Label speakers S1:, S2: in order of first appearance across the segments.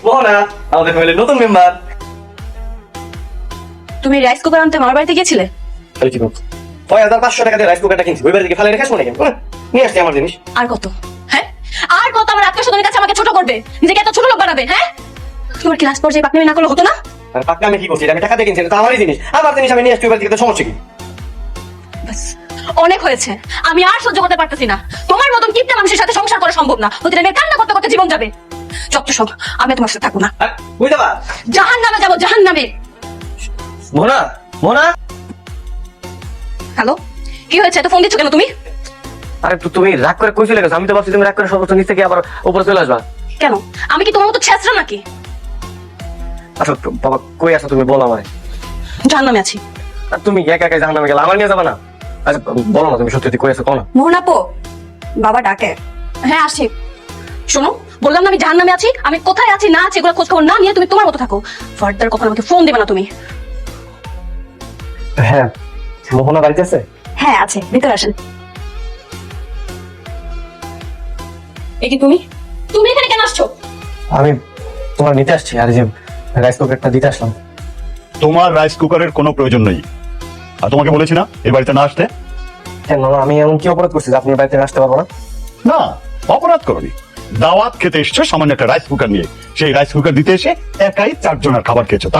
S1: মোহনা আমাদের ফ্যামিলির নতুন মেম্বার।
S2: তুমি রাইস কুকার আনতে আমার বাড়িতে গিয়েছিলে?
S1: 6500 টাকা দিয়ে রাইস কুকারটা কিনছি, ওই বাড়ি থেকে ফেলে রেখে শুনে কেন নিয়ে আসছি আমার জিনিস।
S2: আর কত? হ্যাঁ, আর কত আমার আত্মীয় স্বজনের কাছে আমাকে ছোট করবে, নিজেকে এত ছোট লোক বানাবে? হ্যাঁ, তোমার ক্লাস পর্যায়ে পাকনামি না করলে হতো না?
S1: আর পাক্কা আমি কি করছি? আমি টাকা দিয়ে কিনছি, এটা আমারই জিনিস, আমার জিনিস আমি নিয়ে আসছি, ওই বাড়ি থেকে তো সমস্যা কি?
S2: বাস, অনেক হয়েছে, আমি আর সহ্য করতে পারতেছি না। তোমার মতন কিপটা মানুষের সাথে সংসার করা সম্ভব না, প্রতিদিন আমি কান্না করতে করতে জীবন যাবে। যত সব, আমি তোমার সাথে থাকবো না।
S1: বুঝতে পার
S2: জাহান্নামে যাবো, জাহান্নামে।
S1: মোহনা, মোহনা।
S2: হ্যালো, কি হয়েছে? এত ফোন দিচ্ছ কেন তুমি?
S1: আরে তুমি রাগ করে কই চলে গেছো? আমি তো ভাবছি তুমি রাগ করে সর্বোচ্চ নিচ থেকে আবার উপরে চলে আসবা।
S2: কেন, আমি কি তোমার মতো ছেঁচড়া নাকি?
S1: আচ্ছা বাবা, কই আছো তুমি? বলো আমারে।
S2: জাহান্নামে আছি।
S1: আর তুমি একা একা জাহান্নামে গেলে আমার নিয়ে যাবে না? আচ্ছা বলো না, তুমি সত্যি কই আছো কোন?
S2: মোহনাপো, বাবা ডাকে। হ্যাঁ আসছি। শোনো, বললাম না আমি জাহান্নামে আছি। আমি কোথায় আছি না আছি এগুলো খোঁজ খবর না নিয়ে তুমি তোমার মতো থাকো। ফার্দার কখন আমাকে ফোন দেবে না তুমি।
S1: হ্যাঁ, মোহনা বাড়িতে আছে?
S2: হ্যাঁ আছে, ভিতরে আসেন। এই কি তুমি? তুমি এখানে কেন আসছো?
S1: আমি তোমার নিতে আসছি, আর যে রাইস কুকারটা দিতে আসলাম।
S3: তোমার রাইস কুকারের কোনো প্রয়োজন নেই। আর তোমাকে বলেছি না এই বাড়িতে না আসতে?
S1: কেন মামা, আমি এমন কি অপরাধ করছি যে আপনি বাড়িতে আসতে পারবো না?
S3: না, অপরাধ করনি। দাওয়াত খেতে এসছো সামান্য একটা রাইস কুকার নিয়ে, সেই রাইস কুকার দিতে এসে একাই 4 জনের খাবার খেয়েছো,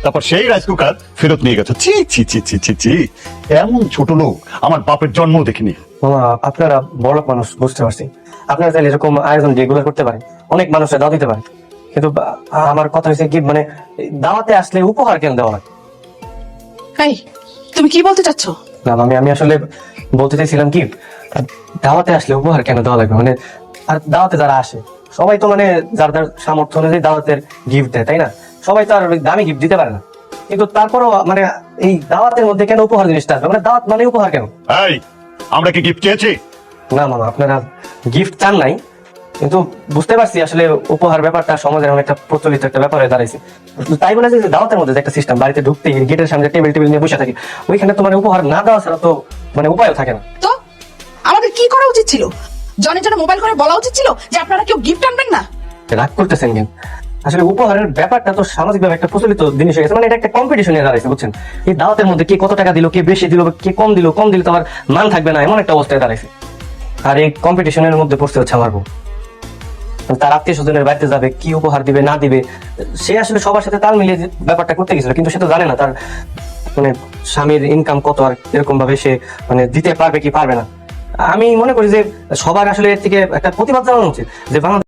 S3: তারপর সেই রাইস কুকার ফেরত নিয়ে গেছো। ছি ছি ছি ছি ছি ছি, এমন ছোট লোক আমার বাপের জন্ম দেখিনি।
S1: মামা, আপনারা বড় মানুষ, বুঝতে পারছি। আপনারা চাইলে এরকম আয়োজন রেগুলার করতে পারেন, অনেক মানুষরা দাওয়াত দিতে পারে। কিন্তু আমার কথা হচ্ছে কি, মানে দাওয়াতে আসলে উপহার কেন দেওয়া হয়?
S4: এই, তুমি কি বলতে চাচ্ছ?
S1: না আমি আসলে বলতে চাইছিলাম কি, দাওয়াতে আসলে উপহার কেন দেওয়া লাগবে? মানে আর দাওয়াতে যারা আসে সবাই তো মানে যার যার সামর্থ্য অনুযায়ী দাওয়াতের গিফট দেয়, তাই না? সবাই তো আর ওই দামি গিফট দিতে পারে না। কিন্তু তারপরও মানে এই দাওয়াতের মধ্যে কেন উপহার জিনিসটা আসবে? মানে দাওয়াত মানে উপহার কেন?
S3: এই, আমরা কি গিফট চেয়েছি?
S1: না মামা, আপনারা গিফট চান নাই, কিন্তু বুঝতে পারছি আসলে উপহার ব্যাপারটা সমাজের অনেকটা প্রচলিত একটা ব্যাপার হয়ে দাঁড়াইছে। তাই বলে যে দাওয়াতের মধ্যে যে একটা সিস্টেম, বাড়িতে ঢুকতেই গেটের সামনে টেবিল নিয়ে বসে থাকি, ওইখানে তো মানে উপহার না দেওয়া ছাড়া তো মানে উপায়ও থাকে না।
S4: তো আমাদের কি করা উচিত ছিল? জনে জনে মোবাইল করে বলা উচিত ছিল যে আপনারা কেউ গিফট আনবেন না।
S1: রাগ করতেছেন কেন? আসলে উপহারের ব্যাপারটা তো সামাজিক ভাবে একটা প্রচলিত জিনিস হয়ে গেছে, মানে এটা একটা কম্পিটিশন এ দাঁড়াইছে, বুঝছেন? এই দাওয়াতের মধ্যে কে কত টাকা দিল, কে বেশি দিল, কে কম দিল তো আবার মান থাকবে না, এমন একটা অবস্থায় দাঁড়াইছে। আর এই কম্পিটিশনের মধ্যে পড়তে হচ্ছে আমার বউ। তার আত্মীয় স্বজনের বাড়িতে যাবে, কি উপহার দিবে না দিবে, সে আসলে সবার সাথে তাল মিলিয়ে ব্যাপারটা করতে গেছিল, কিন্তু সে তো জানে না তার মানে স্বামীর ইনকাম কত, আর এরকম ভাবে সে মানে দিতে পারবে কি পারবে না। আমি মনে করি যে সবার আসলে এর থেকে একটা প্রতিবাদ জানানো উচিত যে বাংলাদেশ